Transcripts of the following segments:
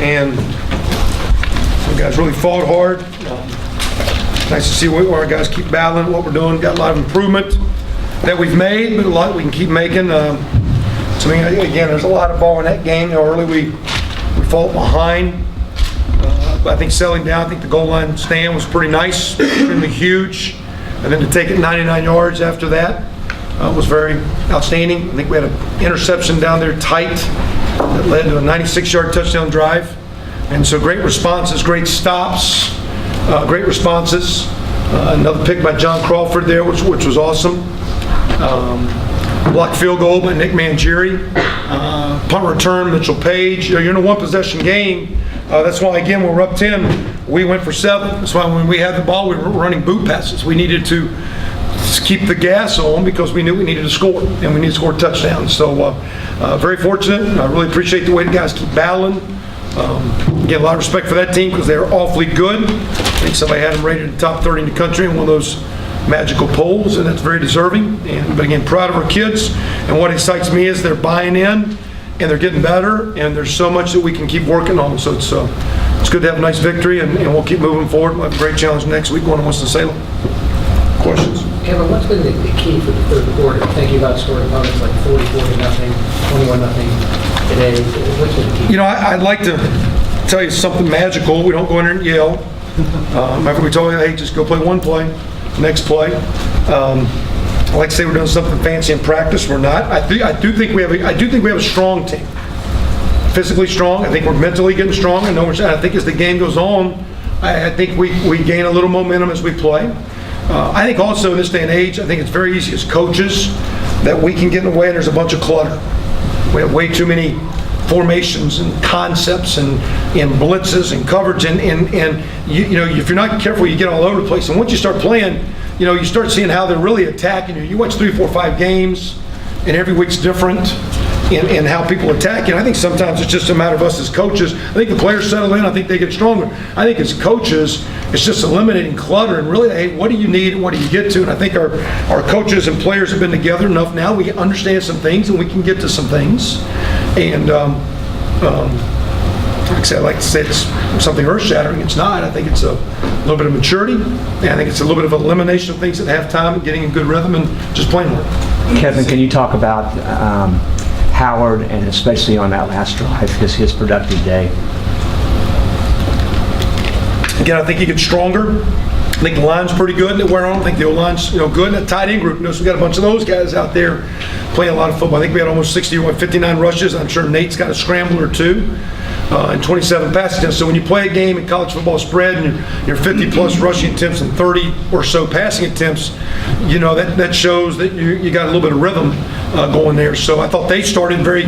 and you guys really fought hard. Nice to see what our guys keep battling, what we're doing. Got a lot of improvement that we've made, but a lot we can keep making. So again, there's a lot of ball in that game. Early we fought behind, but I think settling down, I think the goal line stand was pretty nice, extremely huge. And then to take it 99 yards after that was very outstanding. I think we had an interception down there tight that led to a 96-yard touchdown drive. And so great responses, great stops, great responses. Another pick by John Crawford there, which was awesome. Blocked field goal by Nick Mangieri. Punt return, Mitchell Page. You're in a one-possession game. That's why, again, when we're up 10, we went for 7. That's why when we had the ball, we were running boot passes. We needed to keep the gas on because we knew we needed to score, and we needed to score touchdowns. So very fortunate. I really appreciate the way the guys keep battling. Again, a lot of respect for that team because they're awfully good. I think somebody had them rated in the top 30 in the country in one of those magical polls, and that's very deserving. But again, proud of our kids. And what excites me is they're buying in, and they're getting better, and there's so much that we can keep working on. So it's good to have a nice victory, and we'll keep moving forward. We'll have a great challenge next week going to Winston-Salem. Questions? Kevin, what's been the key for the third quarter? Thinking about scoring opponents like 44-0, 21-0 today. What's been the key? I'd like to tell you something magical. We don't go in there and yell. Remember we told you, hey, just go play one play, next play. I like to say we're doing something fancy in practice. We're not. I do think we have a strong team, physically strong. I think we're mentally getting strong. I think as the game goes on, I think we gain a little momentum as we play. I think also in this day and age, I think it's very easy as coaches that we can get in the way and there's a bunch of clutter. We have way too many formations and concepts and blitzes and coverage and if you're not careful, you get all over the place. And once you start playing, you start seeing how they're really attacking you. You watch 3, 4, 5 games, and every week's different in how people attack you. And I think sometimes it's just a matter of us as coaches. I think the players settle in. I think they get stronger. I think as coaches, it's just eliminating clutter and really, hey, what do you need and what do you get to? And I think our coaches and players have been together enough now. We understand some things and we can get to some things. And like I like to say it's something earth-shattering. It's not. I think it's a little bit of maturity, and I think it's a little bit of elimination of things at halftime and getting in good rhythm and just playing well. Kevin, can you talk about Howard, and especially on that last drive, his productive day? Again, I think he gets stronger. I think the line's pretty good that we're on. I think the O-line's good. And the tight end group, so we got a bunch of those guys out there playing a lot of football. I think we had almost 59 rushes. I'm sure Nate's got a scramble or two. And 27 pass attempts. So when you play a game in college football spread and you're 50-plus rushing attempts and 30 or so passing attempts, that shows that you got a little bit of rhythm going there. So I thought they started very,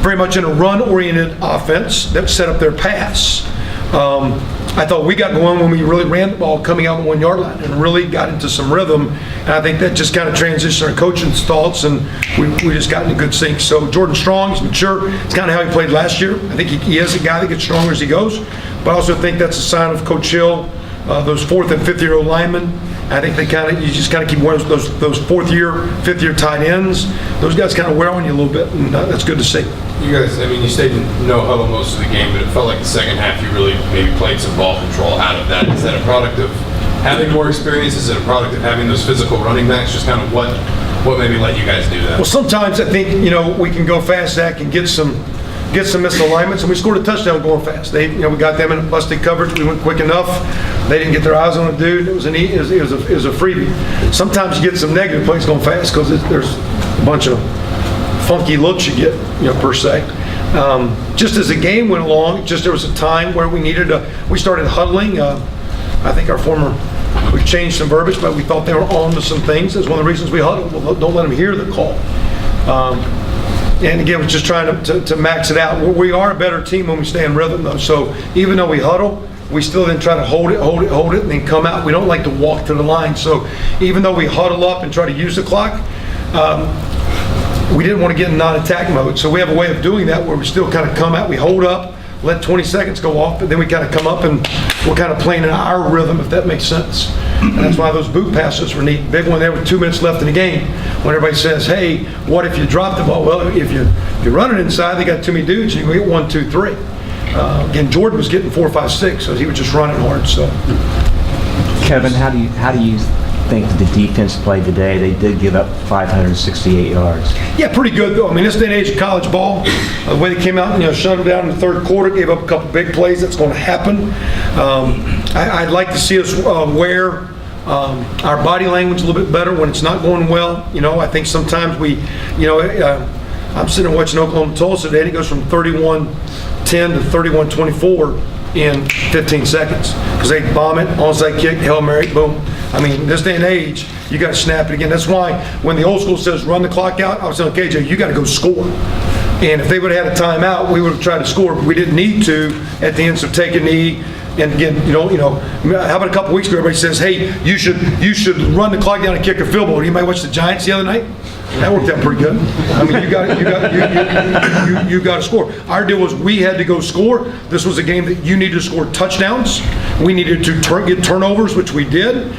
very much in a run-oriented offense that set up their pass. I thought we got going when we really ran the ball coming out the 1 yard line and really got into some rhythm. And I think that just kind of transitioned our coaching thoughts, and we just got in a good sync. So Jordan Strong, he's mature. It's kind of how he played last year. I think he is a guy that gets stronger as he goes. But I also think that's a sign of Coach Hill, those 4th and 5th year linemen. I think you just kind of keep wearing those 4th year, 5th year tight ends. Those guys kind of wear on you a little bit, and that's good to see. You guys, you stayed in no huddle most of the game, but it felt like the second half you really maybe played some ball control out of that. Is that a product of having more experience? Is it a product of having those physical running backs? Just kind of what maybe let you guys do that? Well, sometimes I think, we can go fast, Zach, and get some misalignments, and we scored a touchdown going fast. We got them in a busted coverage. We went quick enough. They didn't get their eyes on a dude. It was a freebie. Sometimes you get some negative plays going fast because there's a bunch of funky looks you get, per se. Just as the game went along, there was a time where we started huddling. I think we changed some verbiage, but we thought they were on to some things. That's one of the reasons we huddled. Well, don't let them hear the call. And again, we're just trying to max it out. We are a better team when we stay in rhythm, though. So even though we huddle, we still then try to hold it, and then come out. We don't like to walk to the line. So even though we huddle up and try to use the clock, we didn't want to get in non-attack mode. So we have a way of doing that where we still kind of come out, we hold up, let 20 seconds go off, but then we kind of come up and we're kind of playing in our rhythm, if that makes sense. And that's why those boot passes were neat. Big one there with 2 minutes left in the game. When everybody says, hey, what if you drop the ball? Well, if you run it inside, they got too many dudes, you can get 1, 2, 3. Again, Jordan was getting 4, 5, 6, so he was just running hard. So, Kevin, how do you think the defense played today? They did give up 568 yards. yeah, pretty good though. I mean, this day and age of college ball, the way they came out and shut them down in the third quarter, gave up a couple big plays. That's going to happen. I'd like to see us wear our body language a little bit better when it's not going well. I think sometimes I'm sitting there watching Oklahoma Tulsa today, and it goes from 31-10 to 31-24 in 15 seconds because they bomb it, onside kick, Hail Mary, boom. I mean, this day and age, you got to snap it again. That's why when the old school says run the clock out, I was telling KJ, you got to go score. And if they would have had a timeout, we would have tried to score, but we didn't need to at the end, so take a knee. And again, how about a couple weeks ago, everybody says, hey, you should run the clock down and kick a field goal. Anybody watch the Giants the other night? That worked out pretty good. I mean, you got to score. Our deal was we had to go score. This was a game that you needed to score touchdowns. We needed to get turnovers, which we did.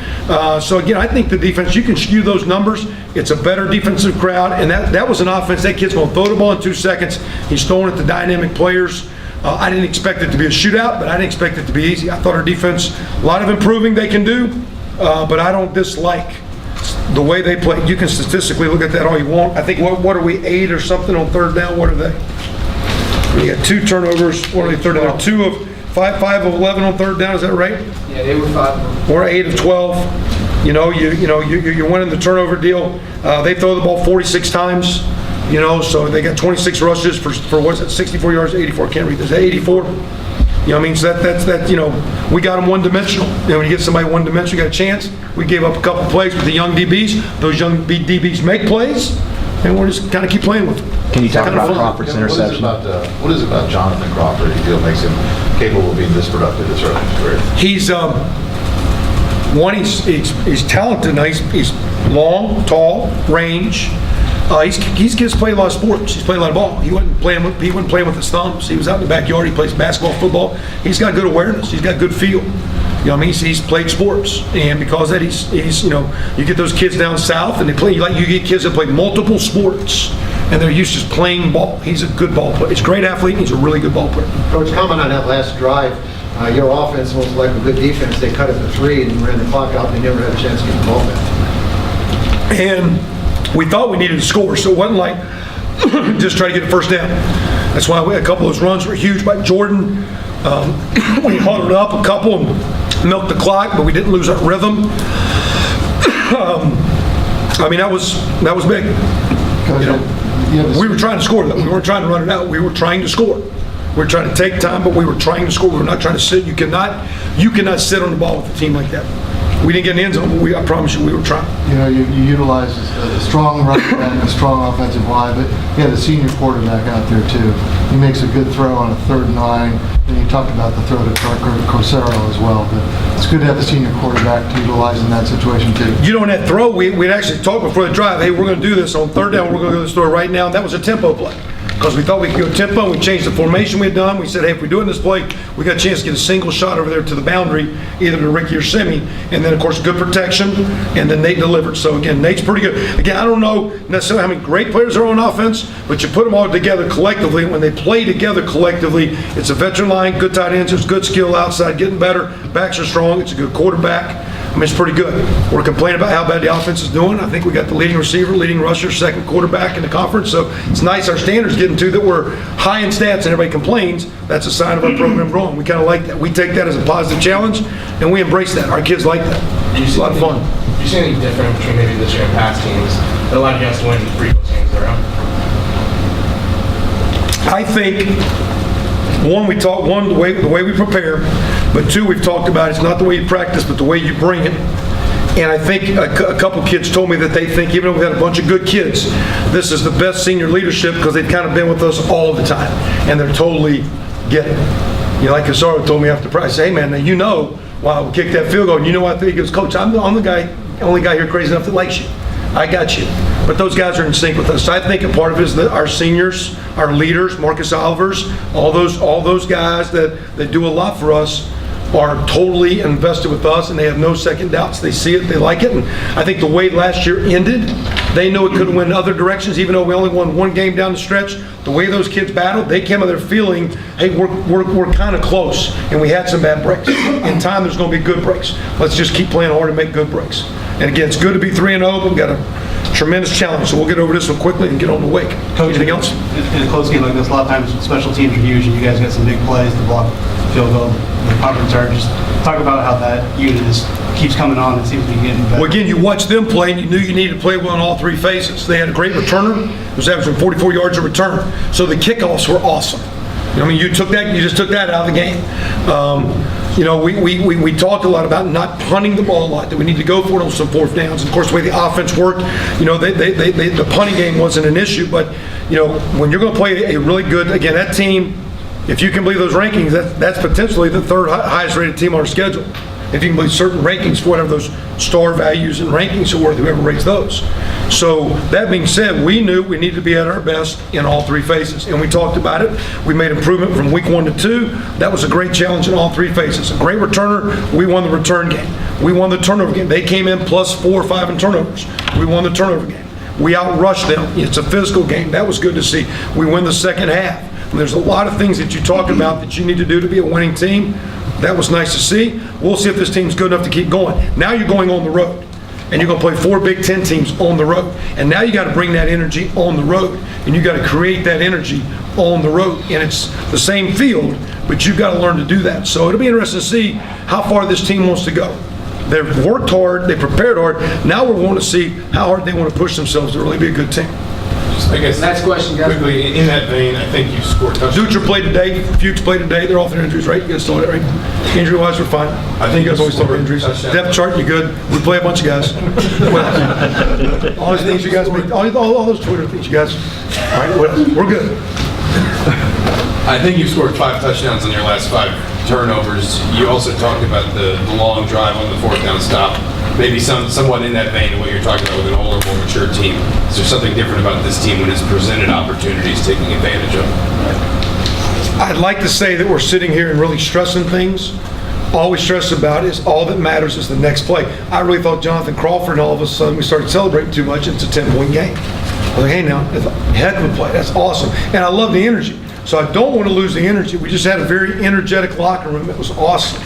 So again, I think the defense, you can skew those numbers. It's a better defensive crowd, and that was an offense. That kid's going to throw the ball in 2 seconds. He's throwing at the dynamic players. I didn't expect it to be a shootout, but I didn't expect it to be easy. I thought our defense, a lot of improving they can do, but I don't dislike the way they play. You can statistically look at that all you want. I think, what are we, 8 or something on third down? What are they? We got 2 turnovers. What are they, third down? 5 of 11 on third down, is that right? Yeah, they were 5. We're 8 of 12. You're winning the turnover deal. They throw the ball 46 times. So they got 26 rushes for what's it, 64 yards, 84. I can't read this. 84. So we got them one-dimensional. When you get somebody one-dimensional, you got a chance. We gave up a couple plays with the young DBs. Those young DBs make plays, and we'll just kind of keep playing with them. Can you talk about Crawford's interception? What is it about Jonathan Crawford you feel makes him capable of being this productive this early in his career? He's talented. He's long, tall, range. He's kids play a lot of sports. He's playing a lot of ball. He wasn't playing with his thumbs. He was out in the backyard. He plays basketball, football. He's got good awareness. He's got good feel. He's played sports, and because of that, he's you get those kids down south, and they play. You get kids that play multiple sports, and they're used to playing ball. He's a good ball player. He's a great athlete. And he's a really good ball player. Coach, comment on that last drive. Your offense was like a good defense. They cut it to 3 and ran the clock out. And they never had a chance to get the ball back. And we thought we needed to score, so it wasn't like just try to get a first down. That's why we had a couple of those runs were huge by Jordan. We huddled up a couple and milked the clock, but we didn't lose our rhythm. That was big. We were trying to score, though. We weren't trying to run it out. We were trying to score. We were trying to take time, but we were trying to score. We were not trying to sit. You cannot sit on the ball with a team like that. We didn't get in the end zone, but I promise you, we were trying. You utilize a strong running back and a strong offensive line, but you had a senior quarterback out there too. He makes a good throw on a 3rd and 9, and you talked about the throw to Corsaro as well. But it's good to have the senior quarterback to utilize in that situation too. On that throw, we'd actually talked before the drive, hey, we're going to do this on 3rd down, we're going to go to the store right now, and that was a tempo play. Because we thought we could go tempo, we changed the formation we had done. We said, hey, if we're doing this play, we got a chance to get a single shot over there to the boundary, either to Ricky or Simi. And then, of course, good protection, and then Nate delivered. So, again, Nate's pretty good. Again, I don't know necessarily how many great players are on offense, but you put them all together collectively. When they play together collectively, it's a veteran line, good tight ends, there's good skill outside, getting better, backs are strong, it's a good quarterback. It's pretty good. We're complaining about how bad the offense is doing. I think we got the leading receiver, leading rusher, 2nd quarterback in the conference. So it's nice our standards getting to that we're high in stats and everybody complains. That's a sign of our program growing. We kind of like that. We take that as a positive challenge, and we embrace that. Our kids like that. It's a lot of fun. Do you see anything different between maybe this year and past teams that allowed you guys to win 3 close games in a row? I think the way we prepare, but 2, we've talked about it's not the way you practice, but the way you bring it. And I think a couple kids told me that they think, even though we had a bunch of good kids, this is the best senior leadership because they've kind of been with us all the time, and they're totally getting it. Like Casaro told me after practice, hey man, now wow, we kicked that field goal, and I think he goes, Coach, I'm the only guy here crazy enough that likes you. I got you. But those guys are in sync with us. So I think a part of it is that our seniors, our leaders, Marcus Olivers, all those guys that do a lot for us are totally invested with us, and they have no second doubts. They see it, they like it, and I think the way last year ended, They know it could win other directions, even though we only won one game down the stretch. The way those kids battled, they came out there feeling, hey, we're kind of close, and we had some bad breaks. In time, there's going to be good breaks. Let's just keep playing hard and make good breaks. And again, it's good to be 3-0, but we've got a tremendous challenge, so we'll get over this one quickly and get on the wake. Coach, anything else? In a close game like this, a lot of times special teams are huge, and you guys got some big plays, the block, field goal, the punt return. Just talk about how that unit keeps coming on and seems to be getting better. Well, again, you watched them play, and you knew you needed to play well in all three phases. They had a great returner, who was averaging 44 yards a return, so the kickoffs were awesome. I mean, you just took that out of the game. We talked a lot about not punting the ball a lot, that we need to go for it on some fourth downs. And of course, the way the offense worked, the punting game wasn't an issue. But, when you're going to play a really good, again, that team, if you can believe those rankings, that's potentially the third highest rated team on our schedule. If you can believe certain rankings, whatever those star values and rankings are worth, whoever rates those. So that being said, we knew we needed to be at our best in all three phases, and we talked about it. We made improvement from week 1 to 2. That was a great challenge in all three phases. A great returner, we won the return game. We won the turnover game. They came in plus 4 or 5 in turnovers. We won the turnover game. We outrushed them. It's a physical game. That was good to see. We win the second half. And there's a lot of things that you talk about that you need to do to be a winning team. That was nice to see. We'll see if this team's good enough to keep going. Now you're going on the road, and you're going to play 4 Big Ten teams on the road. And now you got to bring that energy on the road, and you got to create that energy on the road. And it's the same field, but you've got to learn to do that. So it'll be interesting to see how far this team wants to go. They've worked hard, they prepared hard. Now we're going to see how hard they want to push themselves to really be a good team. I guess Next question, guys. quickly, in that vein, I think you scored touchdowns. Dutra played today, Fuchs played today. They're off their injuries, right? You guys saw that, right? Injury-wise, we're fine. I think you guys always talk about injuries. Depth chart, you good? We play a bunch of guys. All those things you guys make, all those Twitter things you guys. All right, what else? We're good. I think you scored 5 touchdowns on your last 5 turnovers. You also talked about the long drive on the 4th down stop. Maybe somewhat in that vein of what you're talking about with an older, more mature team. Is there something different about this team when it's presented opportunities, taking advantage of? I'd like to say that we're sitting here and really stressing things. All we stress about is all that matters is the next play. I really thought Jonathan Crawford, and all of a sudden we started celebrating too much. It's a 10-point game. I was like, hey, now, it's a heck of a play. That's awesome. And I love the energy. So I don't want to lose the energy. We just had a very energetic locker room. It was awesome.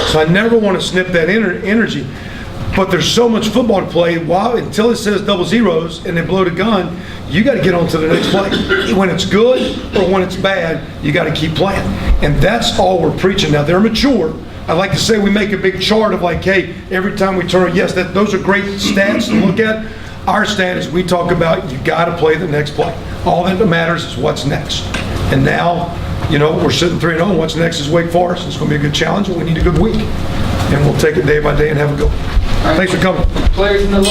So I never want to snip that energy. But there's so much football to play. Until it says double zeros and they blow the gun, you got to get on to the next play. When it's good or when it's bad, you got to keep playing. And that's all we're preaching. Now, they're mature. I like to say we make a big chart of like, hey, every time we turn, yes, those are great stats to look at. Our stat is we talk about you got to play the next play. All that matters is what's next. And now, we're sitting 3-0. What's next is Wake Forest. It's going to be a good challenge, and we need a good week. And we'll take it day by day and have a go. Thanks for coming. Players in the